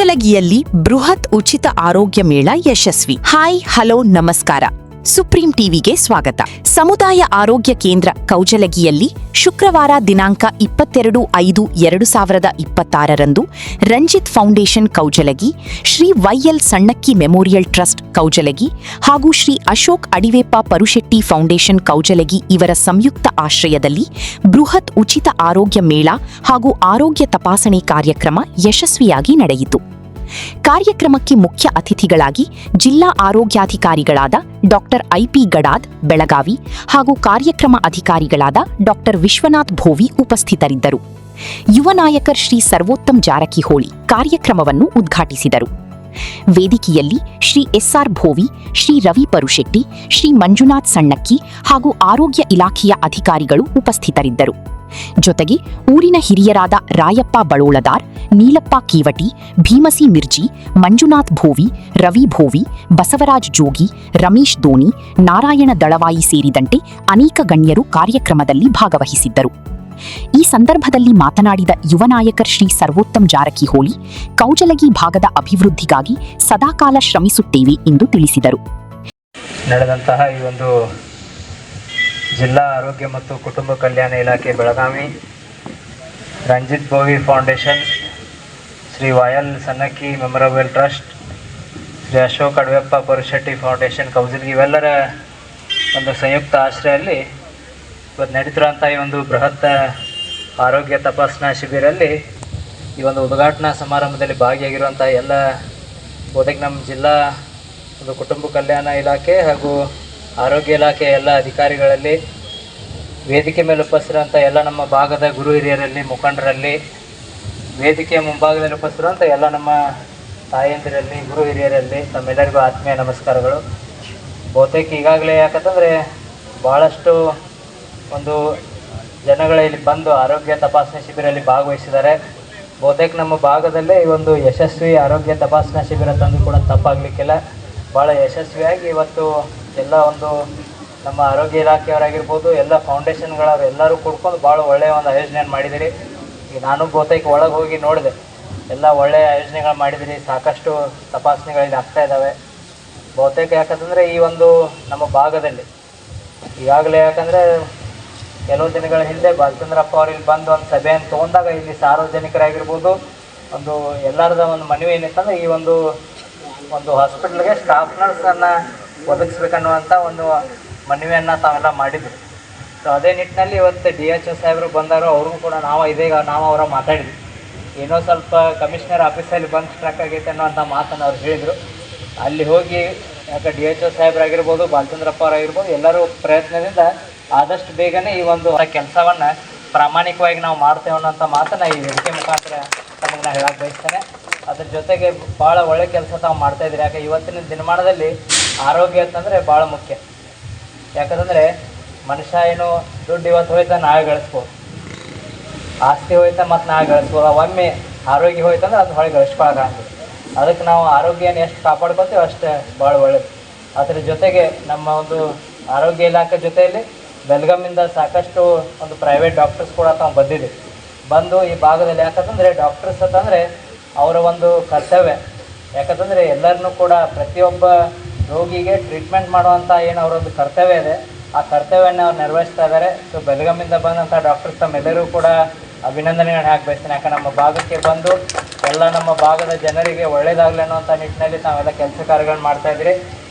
ಕೌಜಲಗಿಯಲ್ಲಿ ಬೃಹತ್ ಉಚಿತ ಆರೋಗ್ಯ ಮೇಳ ಯಶಸ್ವಿ. ಹಾಯ್ ಹಲೋ ನಮಸ್ಕಾರ. ಸುಪ್ರೀಂ ಟಿವಿಗೆ ಸ್ವಾಗತ. ಸಮುದಾಯ ಆರೋಗ್ಯ ಕೇಂದ್ರ ಕೌಜಲಗಿಯಲ್ಲಿ ಶುಕ್ರವಾರ ದಿನಾಂಕ 22/5/2026ರಂದು ರಂಜಿತ್ ಫೌಂಡೇಶನ್ ಕೌಜಲಗಿ, ಶ್ರೀ ವೈಎಲ್ ಸಣ್ಣಕ್ಕಿ ಮೆಮೋರಿಯಲ್ ಟ್ರಸ್ಟ್ ಕೌಜಲಗಿ ಹಾಗೂ ಶ್ರೀ ಅಶೋಕ್ ಅಡಿವೆಪ್ಪ ಪರುಶೆಟ್ಟಿ ಫೌಂಡೇಶನ್ ಕೌಜಲಗಿ ಇವರ ಸಂಯುಕ್ತ ಆಶ್ರಯದಲ್ಲಿ ಬೃಹತ್ ಉಚಿತ ಆರೋಗ್ಯ ಮೇಳ ಹಾಗೂ ಆರೋಗ್ಯ ತಪಾಸಣೆ ಕಾರ್ಯಕ್ರಮ ಯಶಸ್ವಿಯಾಗಿ ನಡೆಯಿತು. ಕಾರ್ಯಕ್ರಮಕ್ಕೆ ಮುಖ್ಯ ಅತಿಥಿಗಳಾಗಿ ಜಿಲ್ಲಾ ಆರೋಗ್ಯಾಧಿಕಾರಿಗಳಾದ ಡಾಕ್ಟರ್ ಐಪಿ ಗಡಾದ್ ಬೆಳಗಾವಿ ಹಾಗೂ ಕಾರ್ಯಕ್ರಮ ಅಧಿಕಾರಿಗಳಾದ ಡಾಕ್ಟರ್ ವಿಶ್ವನಾಥ್ ಭೋವಿ ಉಪಸ್ಥಿತರಿದ್ದರು. ಯುವ ನಾಯಕ ಶ್ರೀ ಸರ್ವೋತ್ತಮ್ ಜಾರಕಿಹೊಳಿ ಕಾರ್ಯಕ್ರಮವನ್ನು ಉದ್ಘಾಟಿಸಿದರು. ವೇದಿಕೆಯಲ್ಲಿ ಶ್ರೀ ಎಸ್ಆರ್ ಭೋವಿ, ಶ್ರೀ ರವಿ ಪರುಶೆಟ್ಟಿ, ಶ್ರೀ ಮಂಜುನಾಥ್ ಸಣ್ಣಕ್ಕಿ ಹಾಗೂ ಆರೋಗ್ಯ ಇಲಾಖೆಯ ಅಧಿಕಾರಿಗಳು ಉಪಸ್ಥಿತರಿದ್ದರು. ಜೊತೆಗೆ ಊರಿನ ಹಿರಿಯರಾದ ರಾಯಪ್ಪ ಬಳೋಳದಾರ್, ನೀಲಪ್ಪ ಕೀವಟಿ, ಭೀಮಸಿ ಮಿರ್ಜಿ, ಮಂಜುನಾಥ್ ಭೋವಿ, ರವಿ ಭೋವಿ, ಬಸವರಾಜ್ ಜೋಗಿ, ರಮೇಶ್ ದೋನಿ, ನಾರಾಯಣ ದಳವಾಯಿ ಸೇರಿದಂತೆ ಅನೇಕ ಗಣ್ಯರು ಕಾರ್ಯಕ್ರಮದಲ್ಲಿ ಭಾಗವಹಿಸಿದ್ದರು. ಈ ಸಂದರ್ಭದಲ್ಲಿ ಮಾತನಾಡಿದ ಯುವ ನಾಯಕ ಶ್ರೀ ಸರ್ವೋತ್ತಮ್ ಜಾರಕಿಹೊಳಿ, ಕೌಜಲಗಿ ಭಾಗದ ಅಭಿವೃದ್ಧಿಗಾಗಿ ಸದಾಕಾಲ ಶ್ರಮಿಸುತ್ತೇವೆ ಎಂದು ತಿಳಿಸಿದರು. ನಡೆದಂತಹ ಈ ಒಂದು ಜಿಲ್ಲಾ ಆರೋಗ್ಯ ಮತ್ತು ಕುಟುಂಬ ಕಲ್ಯಾಣ ಇಲಾಖೆ Belagavi, Ranjit Bhovi foundation, Shri Vayal Sannakki memorial trust, Shri Ashok Adiveppa Parushetti foundation Kaujalagi ಇವೆಲ್ಲರ ಒಂದು ಸಂಯುಕ್ತ ಆಶ್ರಯಲ್ಲಿ ಇವತ್ತು ನಡೀತಿರುವಂಥ ಈ ಒಂದು ಬೃಹತ್ ಆರೋಗ್ಯ ತಪಾಸಣಾ ಶಿಬಿರಲ್ಲಿ ಈ ಒಂದು ಉದ್ಘಾಟನಾ ಸಮಾರಂಭದಲ್ಲಿ ಭಾಗಿಯಾಗಿರುವಂಥ ಎಲ್ಲ ಬಹುತೇಕ ನಮ್ಮ ಜಿಲ್ಲಾ ಒಂದು ಕುಟುಂಬ ಕಲ್ಯಾಣ ಇಲಾಖೆ ಹಾಗೂ ಆರೋಗ್ಯ ಇಲಾಖೆಯ ಎಲ್ಲ ಅಧಿಕಾರಿಗಳಲ್ಲಿ, ವೇದಿಕೆ ಮೇಲೆ ಉಪಸ್ಥಿತಿರುವಂಥ ಎಲ್ಲ ನಮ್ಮ ಭಾಗದ ಗುರು ಹಿರಿಯರಲ್ಲಿ, ಮುಖಂಡರಲ್ಲಿ, ವೇದಿಕೆಯ ಮುಂಭಾಗದಲ್ಲಿ ಉಪಸ್ಥಿತಿರುವಂಥ ಎಲ್ಲ ನಮ್ಮ ತಾಯಂದಿರಲ್ಲಿ, ಗುರು ಹಿರಿಯರಲ್ಲಿ ತಮ್ಮೆಲ್ಲರಿಗೂ ಆತ್ಮೀಯ ನಮಸ್ಕಾರಗಳು. ಬಹುತೇಕ ಈಗಾಗಲೇ ಯಾಕಂತಂದರೆ ಭಾಳಷ್ಟು ಒಂದು ಜನಗಳ ಇಲ್ಲಿ ಬಂದು ಆರೋಗ್ಯ ತಪಾಸಣೆ ಶಿಬಿರಲ್ಲಿ ಭಾಗವಹಿಸಿದ್ದಾರೆ. ಬಹುತೇಕ ನಮ್ಮ ಭಾಗದಲ್ಲೇ ಈ ಒಂದು ಯಶಸ್ವಿ ಆರೋಗ್ಯ ತಪಾಸಣಾ ಶಿಬಿರ ತಂದು ಕೂಡ ತಪ್ಪಾಗಲಿಕ್ಕಿಲ್ಲ. ಭಾಳ ಯಶಸ್ವಿಯಾಗಿ ಇವತ್ತು ಎಲ್ಲ ಒಂದು ನಮ್ಮ ಆರೋಗ್ಯ ಇಲಾಖೆಯವರಾಗಿರ್ಬೋದು, ಎಲ್ಲ ಫೌಂಡೇಶನ್ಗಳವ್ರು ಎಲ್ಲರೂ ಕೂಡ್ಕೊಂಡು ಭಾಳ ಒಳ್ಳೆಯ ಒಂದು ಆಯೋಜನೆಯನ್ನು ಮಾಡಿದಿರಿ. ಈಗ ನಾನು ಬಹುತೇಕ ಒಳಗೆ ಹೋಗಿ ನೋಡಿದೆ, ಎಲ್ಲ ಒಳ್ಳೆಯ ಆಯೋಜನೆಗಳು ಮಾಡಿದಿರಿ. ಸಾಕಷ್ಟು ತಪಾಸಣೆಗಳಲ್ಲಿ ಆಗ್ತಾ ಇದ್ದಾವೆ. ಬಹುತೇಕ ಯಾಕಂತಂದರೆ ಈ ಒಂದು ನಮ್ಮ ಭಾಗದಲ್ಲಿ ಈಗಾಗಲೇ ಯಾಕಂದರೆ ಕೆಲವು ದಿನಗಳ ಹಿಂದೆ ಬಾಲಚಂದ್ರಪ್ಪ ಅವರು ಇಲ್ಲಿ ಬಂದು ಒಂದು ಸಭೆಯನ್ನು ತೊಗೊಂಡಾಗ ಇಲ್ಲಿ ಸಾರ್ವಜನಿಕರಾಗಿರ್ಬೋದು ಒಂದು ಎಲ್ಲರದ ಒಂದು ಮನವಿ ಏನಿತ್ತಂದರೆ ಈ ಒಂದು ಹಾಸ್ಪಿಟ್ಲ್ಗೆ ಸ್ಟಾಫ್ ನರ್ಸನ್ನು ಒದಗಿಸ್ಬೇಕನ್ನುವಂಥ ಒಂದು ಮನವಿಯನ್ನು ತಾವೆಲ್ಲ ಮಾಡಿದ್ರು. ಸೊ ಅದೇ ನಿಟ್ಟಿನಲ್ಲಿ ಇವತ್ತು DHO ಸಾಹೇಬರು ಬಂದಾರೋ ಅವ್ರಿಗೂ ಕೂಡ ನಾವು ಅವರ ಮಾತಾಡಿದ್ವಿ. ಏನೋ ಸ್ವಲ್ಪ ಕಮಿಷನರ್ ಆಫೀಸಲ್ಲಿ ಬಂದು ಸ್ಟ್ರಕ್ ಆಗೈತೆ ಅನ್ನೋಂಥ ಮಾತನ್ನು ಅವ್ರು ಹೇಳಿದರು. ಅಲ್ಲಿ ಹೋಗಿ ಯಾಕೆ DHO ಸಾಹೇಬರಾಗಿರ್ಬೋದು, ಬಾಲಚಂದ್ರಪ್ಪ ಅವರಾಗಿರ್ಬೋದು ಎಲ್ಲರೂ ಪ್ರಯತ್ನದಿಂದ ಆದಷ್ಟು ಬೇಗನೆ ಈ ಒಂದು ಕೆಲಸವನ್ನು ಪ್ರಾಮಾಣಿಕವಾಗಿ ನಾವು ಮಾಡ್ತೇವೆ ಅನ್ನೋಂಥ ಮಾತನ್ನು ಈ ವೇದಿಕೆ ಮುಖಾಂತರ ತಮಗೆ ನಾನು ಹೇಳಕ್ಕೆ ಬಯಸ್ತೇನೆ. ಅದ್ರ ಜೊತೆಗೆ ಭಾಳ ಒಳ್ಳೆ ಕೆಲಸ ತಾವು ಮಾಡ್ತಾಯಿದ್ದೀರಿ. ಯಾಕೆ ಇವತ್ತಿನ ದಿನಮಾನದಲ್ಲಿ ಆರೋಗ್ಯ ಅಂತಂದರೆ ಭಾಳ ಮುಖ್ಯ. ಯಾಕಂತಂದರೆ ಮನುಷ್ಯ ಏನು ದುಡ್ಡು ಇವತ್ತು ಹೋಯ್ತಾ ನಾಳೆ ಗಳಿಸ್ಬೋದು, ಆಸ್ತಿ ಹೋಯ್ತಾ ಮತ್ತು ನಾಳೆ ಗಳಿಸ್ಬೋದು. ಒಮ್ಮೆ ಆರೋಗ್ಯ ಹೋಯ್ತಂದ್ರೆ ಅದು ಹೊಳೆ ಗಳಿಸ್ಕೊಳ್ಳೋಕ್ಕಾಗ್ತದೆ. ಅದಕ್ಕೆ ನಾವು ಆರೋಗ್ಯನ ಎಷ್ಟು ಕಾಪಾಡ್ಕೊತೀವಿ ಅಷ್ಟೇ ಭಾಳ ಒಳ್ಳೆಯದು. ಅದರ ಜೊತೆಗೆ ನಮ್ಮ ಒಂದು ಆರೋಗ್ಯ ಇಲಾಖೆ ಜೊತೆಯಲ್ಲಿ ಬೆಳಗಾಮಿಂದ ಸಾಕಷ್ಟು ಒಂದು ಪ್ರೈವೇಟ್ ಡಾಕ್ಟರ್ಸ್ ಕೂಡ ತಾವು ಬಂದು ಈ ಭಾಗದಲ್ಲಿ, ಯಾಕಂತಂದರೆ ಡಾಕ್ಟರ್ಸ್ ಅಂತಂದರೆ ಅವರ ಒಂದು ಕರ್ತವ್ಯ. ಯಾಕಂತಂದರೆ ಎಲ್ಲರನ್ನೂ ಕೂಡ ಪ್ರತಿಯೊಬ್ಬ ರೋಗಿಗೆ ಟ್ರೀಟ್ಮೆಂಟ್ ಮಾಡುವಂಥ ಏನು ಅವರೊಂದು ಕರ್ತವ್ಯ ಇದೆ, ಆ ಕರ್ತವ್ಯವನ್ನು ಅವ್ರು ನಿರ್ವಹಿಸ್ತಾ ಇದ್ದಾರೆ. ಸೊ ಬೆಳಗಾಮಿಂದ ಬಂದಂಥ ಡಾಕ್ಟರ್ಸ್ ತಮ್ಮೆಲ್ಲರೂ ಕೂಡ ಅಭಿನಂದನೆಗಳನ್ನ ಹಾಕಿ ಯಾಕೆ ನಮ್ಮ ಭಾಗಕ್ಕೆ ಬಂದು ಎಲ್ಲ ನಮ್ಮ ಭಾಗದ ಜನರಿಗೆ ಒಳ್ಳೆಯದಾಗಲಿ ಅನ್ನೋಂಥ ನಿಟ್ಟಿನಲ್ಲಿ ತಾವೆಲ್ಲ ಕೆಲಸ ಕಾರ್ಯಗಳನ್ನ ಮಾಡ್ತಾಯಿದ್ರಿ.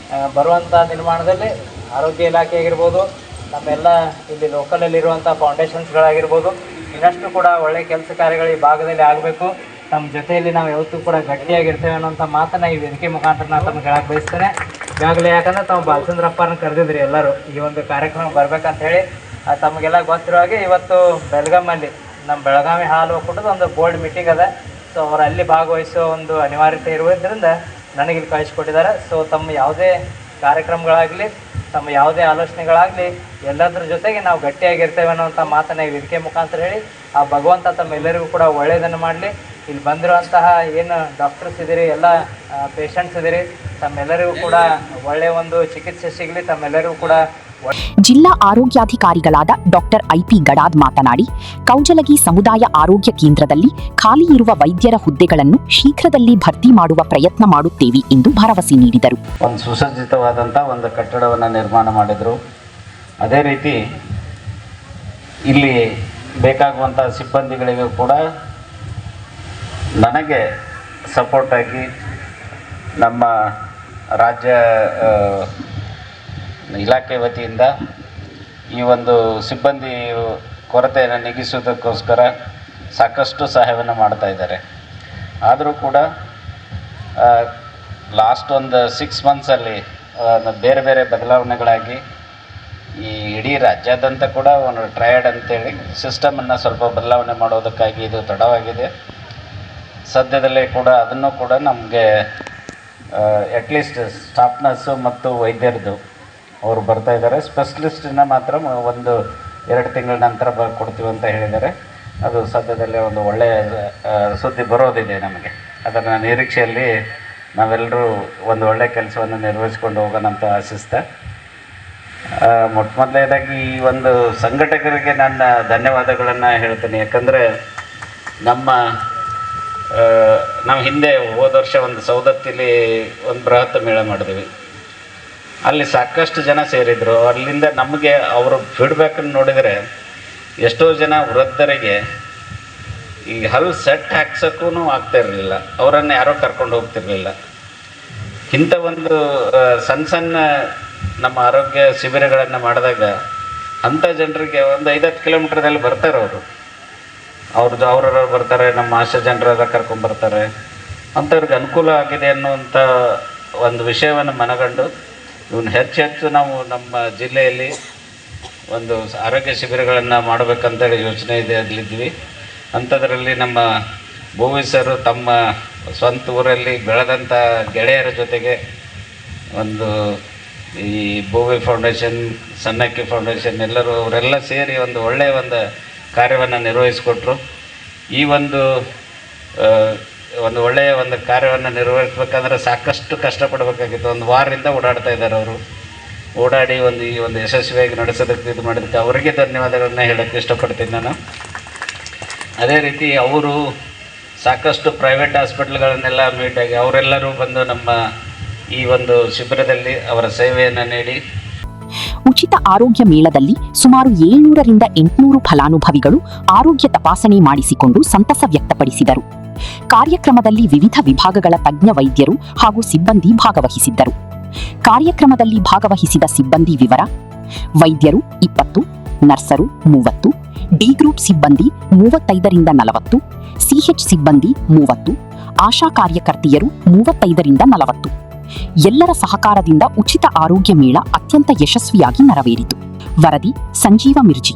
ಬರುವಂಥ ನಿರ್ಮಾಣದಲ್ಲಿ ಆರೋಗ್ಯ ಇಲಾಖೆ ಆಗಿರ್ಬೋದು, ನಮ್ಮೆಲ್ಲ ಇಲ್ಲಿ ಲೋಕಲಲ್ಲಿರುವಂಥ ಫೌಂಡೇಶನ್ಸ್ಗಳಾಗಿರ್ಬೋದು, ಇನ್ನಷ್ಟು ಕೂಡ ಒಳ್ಳೆಯ ಕೆಲಸ ಕಾರ್ಯಗಳು ಈ ಭಾಗದಲ್ಲಿ ಆಗಬೇಕು. ನಮ್ಮ ಜೊತೆಯಲ್ಲಿ ನಾವು ಯಾವತ್ತೂ ಕೂಡ ಗಟ್ಟಿಯಾಗಿರ್ತೇವೆ ಅನ್ನೋಂಥ ಮಾತನ್ನು ಈ ವೇದಿಕೆ ಮುಖಾಂತರ ನಾನು ತಮಗೆ ಹೇಳಕ್ಕೆ ಬಯಸ್ತೇನೆ. ಈಗಾಗಲೇ ಯಾಕಂದರೆ ತಾವು ಬಾಲಚಂದ್ರಪ್ಪನ ಕರೆದಿದ್ರಿ ಎಲ್ಲರೂ ಈ ಒಂದು ಕಾರ್ಯಕ್ರಮ ಬರಬೇಕಂತ ಹೇಳಿ. ತಮಗೆಲ್ಲ ಗೊತ್ತಿರೋ ಹಾಗೆ ಇವತ್ತು ಬೆಳಗಾಮಲ್ಲಿ ನಮ್ಮ ಬೆಳಗಾವಿ ಹಾಲು ಒಕ್ಕೂಟದ ಒಂದು ಬೋರ್ಡ್ ಮೀಟಿಂಗ್ ಅದ. ಸೊ ಅವರು ಅಲ್ಲಿ ಭಾಗವಹಿಸೋ ಒಂದು ಅನಿವಾರ್ಯತೆ ಇರುವುದರಿಂದ ನನಗಿಲ್ಲಿ ಕಳಿಸ್ಕೊಟ್ಟಿದ್ದಾರೆ. ಸೊ ತಮ್ಮ ಯಾವುದೇ ಕಾರ್ಯಕ್ರಮಗಳಾಗಲಿ, ತಮ್ಮ ಯಾವುದೇ ಆಲೋಚನೆಗಳಾಗಲಿ ಎಲ್ಲದರ ಜೊತೆಗೆ ನಾವು ಗಟ್ಟಿಯಾಗಿರ್ತೇವೆ ಅನ್ನೋಂಥ ಮಾತನ್ನು ಈ ವೇದಿಕೆ ಮುಖಾಂತರ ಹೇಳಿ, ಆ ಭಗವಂತ ತಮ್ಮೆಲ್ಲರಿಗೂ ಕೂಡ ಒಳ್ಳೆಯದನ್ನು ಮಾಡಲಿ. ಇಲ್ಲಿ ಬಂದಿರುವಂತಹ ಏನು ಡಾಕ್ಟರ್ಸ್ ಇದ್ದೀರಿ, ಎಲ್ಲ ಪೇಷಂಟ್ಸ್ ಇದ್ದೀರಿ, ತಮ್ಮೆಲ್ಲರಿಗೂ ಕೂಡ ಒಳ್ಳೆಯ ಒಂದು ಚಿಕಿತ್ಸೆ ಸಿಗಲಿ. ತಮ್ಮೆಲ್ಲರಿಗೂ ಕೂಡ ಜಿಲ್ಲಾ ಆರೋಗ್ಯಾಧಿಕಾರಿಗಳಾದ ಡಾಕ್ಟರ್ ಐಪಿ ಗಡಾದ್ ಮಾತನಾಡಿ, ಕೌಜಲಗಿ ಸಮುದಾಯ ಆರೋಗ್ಯ ಕೇಂದ್ರದಲ್ಲಿ ಖಾಲಿ ಇರುವ ವೈದ್ಯರ ಹುದ್ದೆಗಳನ್ನು ಶೀಘ್ರದಲ್ಲಿ ಭರ್ತಿ ಮಾಡುವ ಪ್ರಯತ್ನ ಮಾಡುತ್ತೇವೆ ಎಂದು ಭರವಸೆ ನೀಡಿದರು. ಒಂದು ಸುಸಜ್ಜಿತವಾದಂಥ ಒಂದು ಕಟ್ಟಡವನ್ನು ನಿರ್ಮಾಣ ಮಾಡಿದರು. ಅದೇ ರೀತಿ ಇಲ್ಲಿ ಬೇಕಾಗುವಂಥ ಸಿಬ್ಬಂದಿಗಳಿಗೂ ಕೂಡ ನನಗೆ ಸಪೋರ್ಟಾಗಿ ನಮ್ಮ ರಾಜ್ಯ ಇಲಾಖೆ ವತಿಯಿಂದ ಈ ಒಂದು ಸಿಬ್ಬಂದಿ ಕೊರತೆಯನ್ನು ನೀಗಿಸುವುದಕ್ಕೋಸ್ಕರ ಸಾಕಷ್ಟು ಸಹಾಯವನ್ನು ಮಾಡ್ತಾ ಇದ್ದಾರೆ. ಆದರೂ ಕೂಡ ಲಾಸ್ಟ್ ಒಂದು 6 ಮಂತ್ಸಲ್ಲಿ ಬೇರೆ ಬೇರೆ ಬದಲಾವಣೆಗಳಾಗಿ ಈ ಇಡೀ ರಾಜ್ಯಾದ್ಯಂತ ಕೂಡ ಒಂದು ಟ್ರಯಡ್ ಅಂತೇಳಿ ಸಿಸ್ಟಮನ್ನು ಸ್ವಲ್ಪ ಬದಲಾವಣೆ ಮಾಡೋದಕ್ಕಾಗಿ ಇದು ತಡವಾಗಿದೆ. ಸದ್ಯದಲ್ಲೇ ಕೂಡ ಅದನ್ನು ಕೂಡ ನಮಗೆ ಅಟ್ಲೀಸ್ಟ್ ಸ್ಟಾಫ್ ನರ್ಸು ಮತ್ತು ವೈದ್ಯರದು ಅವರು ಬರ್ತಾ ಇದ್ದಾರೆ. ಸ್ಪೆಷಲಿಸ್ಟಿನ ಮಾತ್ರ 1-2 ತಿಂಗಳ ನಂತರ ಕೊಡ್ತೀವಿ ಅಂತ ಹೇಳಿದ್ದಾರೆ. ಅದು ಸದ್ಯದಲ್ಲೇ ಒಂದು ಒಳ್ಳೆಯ ಸುದ್ದಿ ಬರೋದಿದೆ ನಮಗೆ. ಅದರ ನಿರೀಕ್ಷೆಯಲ್ಲಿ ನಾವೆಲ್ಲರೂ ಒಂದು ಒಳ್ಳೆಯ ಕೆಲಸವನ್ನು ನಿರ್ವಹಿಸ್ಕೊಂಡು ಹೋಗೋಣ ಅಂತ ಆಶಿಸ್ತಾ, ಮೊದಲನೇದಾಗಿ ಈ ಒಂದು ಸಂಘಟಕರಿಗೆ ನನ್ನ ಧನ್ಯವಾದಗಳನ್ನು ಹೇಳ್ತೀನಿ. ಯಾಕಂದರೆ ನಾವು ಹಿಂದೆ ಹೋದ ವರ್ಷ ಒಂದು ಸೌದತ್ತಿಲಿ ಒಂದು ಬೃಹತ್ ಮೇಳ ಮಾಡಿದ್ವಿ. ಅಲ್ಲಿ ಸಾಕಷ್ಟು ಜನ ಸೇರಿದರು. ಅಲ್ಲಿಂದ ನಮಗೆ ಅವರು ಫೀಡ್ಬ್ಯಾಕನ್ನು ನೋಡಿದರೆ ಎಷ್ಟೋ ಜನ ವೃದ್ಧರಿಗೆ ಈ ಹಲ್ಲು ಸೆಟ್ ಹಾಕ್ಸೋಕ್ಕೂ ಆಗ್ತಾ ಇರಲಿಲ್ಲ, ಅವರನ್ನು ಯಾರೋ ಕರ್ಕೊಂಡು ಹೋಗ್ತಿರಲಿಲ್ಲ. ಇಂಥ ಒಂದು ಸಣ್ಣ ನಮ್ಮ ಆರೋಗ್ಯ ಶಿಬಿರಗಳನ್ನು ಮಾಡಿದಾಗ ಅಂಥ ಜನರಿಗೆ ಒಂದು 5-10 ಕಿಲೋಮೀಟ್ರದಲ್ಲಿ ಬರ್ತಾರೆ. ಅವ್ರವ್ರು ಬರ್ತಾರೆ, ನಮ್ಮ ಆಶಾ ಜನರೆಲ್ಲ ಕರ್ಕೊಂಡ್ಬರ್ತಾರೆ. ಅಂಥವ್ರಿಗೆ ಅನುಕೂಲ ಆಗಿದೆ ಅನ್ನುವಂಥ ಒಂದು ವಿಷಯವನ್ನು ಮನಗಂಡು ಇವನ್ನ ಹೆಚ್ಚು ನಾವು ನಮ್ಮ ಜಿಲ್ಲೆಯಲ್ಲಿ ಒಂದು ಆರೋಗ್ಯ ಶಿಬಿರಗಳನ್ನು ಮಾಡಬೇಕಂತೇಳಿ ಯೋಚನೆ ಅಲ್ಲಿದ್ವಿ. ಅಂಥದ್ರಲ್ಲಿ ನಮ್ಮ ಭೋವಿ ಸರು ತಮ್ಮ ಸ್ವಂತ ಊರಲ್ಲಿ ಬೆಳೆದಂಥ ಗೆಳೆಯರ ಜೊತೆಗೆ ಒಂದು ಈ ಭೋವಿ ಫೌಂಡೇಶನ್, ಸಣ್ಣಕ್ಕಿ ಫೌಂಡೇಶನ್ ಅವರೆಲ್ಲ ಸೇರಿ ಒಂದು ಒಳ್ಳೆಯ ಒಂದು ಕಾರ್ಯವನ್ನು ನಿರ್ವಹಿಸಿಕೊಟ್ರು. ಈ ಒಂದು ಒಳ್ಳೆಯ ಒಂದು ಕಾರ್ಯವನ್ನು ನಿರ್ವಹಿಸ್ಬೇಕಂದ್ರೆ ಸಾಕಷ್ಟು ಕಷ್ಟಪಡಬೇಕಾಗಿತ್ತು. 1 ವಾರದಿಂದ ಓಡಾಡ್ತಾ ಇದ್ದಾರೆ ಅವರು. ಓಡಾಡಿ ಈ ಒಂದು ಯಶಸ್ವಿಯಾಗಿ ನಡೆಸೋದಕ್ಕೆ ಇದು ಮಾಡೋದಕ್ಕೆ ಅವರಿಗೆ ಧನ್ಯವಾದಗಳನ್ನ ಹೇಳೋಕ್ಕೆ ಇಷ್ಟಪಡ್ತೀನಿ ನಾನು. ಅದೇ ರೀತಿ ಅವರು ಸಾಕಷ್ಟು ಪ್ರೈವೇಟ್ ಹಾಸ್ಪಿಟ್ಲ್ಗಳನ್ನೆಲ್ಲ ಮೀಟಾಗಿ ಅವರೆಲ್ಲರೂ ಬಂದು ನಮ್ಮ ಈ ಒಂದು ಶಿಬಿರದಲ್ಲಿ ಅವರ ಸೇವೆಯನ್ನು ನೀಡಿ. ಉಚಿತ ಆರೋಗ್ಯ ಮೇಳದಲ್ಲಿ ಸುಮಾರು 700ರಿಂದ 800 ಫಲಾನುಭವಿಗಳು ಆರೋಗ್ಯ ತಪಾಸಣೆ ಮಾಡಿಸಿಕೊಂಡು ಸಂತಸ ವ್ಯಕ್ತಪಡಿಸಿದರು. ಕಾರ್ಯಕ್ರಮದಲ್ಲಿ ವಿವಿಧ ವಿಭಾಗಗಳ ತಜ್ಞ ವೈದ್ಯರು ಹಾಗೂ ಸಿಬ್ಬಂದಿ ಭಾಗವಹಿಸಿದ್ದರು. ಕಾರ್ಯಕ್ರಮದಲ್ಲಿ ಭಾಗವಹಿಸಿದ ಸಿಬ್ಬಂದಿ ವಿವರ: ವೈದ್ಯರು 20, ನರ್ಸರು 30, ಡಿ ಗ್ರೂಪ್ ಸಿಬ್ಬಂದಿ 35ರಿಂದ 40, ಸಿಎಚ್ ಸಿಬ್ಬಂದಿ 30, ಆಶಾ ಕಾರ್ಯಕರ್ತೆಯರು 35ರಿಂದ 40. ಎಲ್ಲರ ಸಹಕಾರದಿಂದ ಉಚಿತ ಆರೋಗ್ಯ ಮೇಳ ಅತ್ಯಂತ ಯಶಸ್ವಿಯಾಗಿ ನೆರವೇರಿತು. ವರದಿ: ಸಂಜೀವ ಮಿರ್ಜಿ.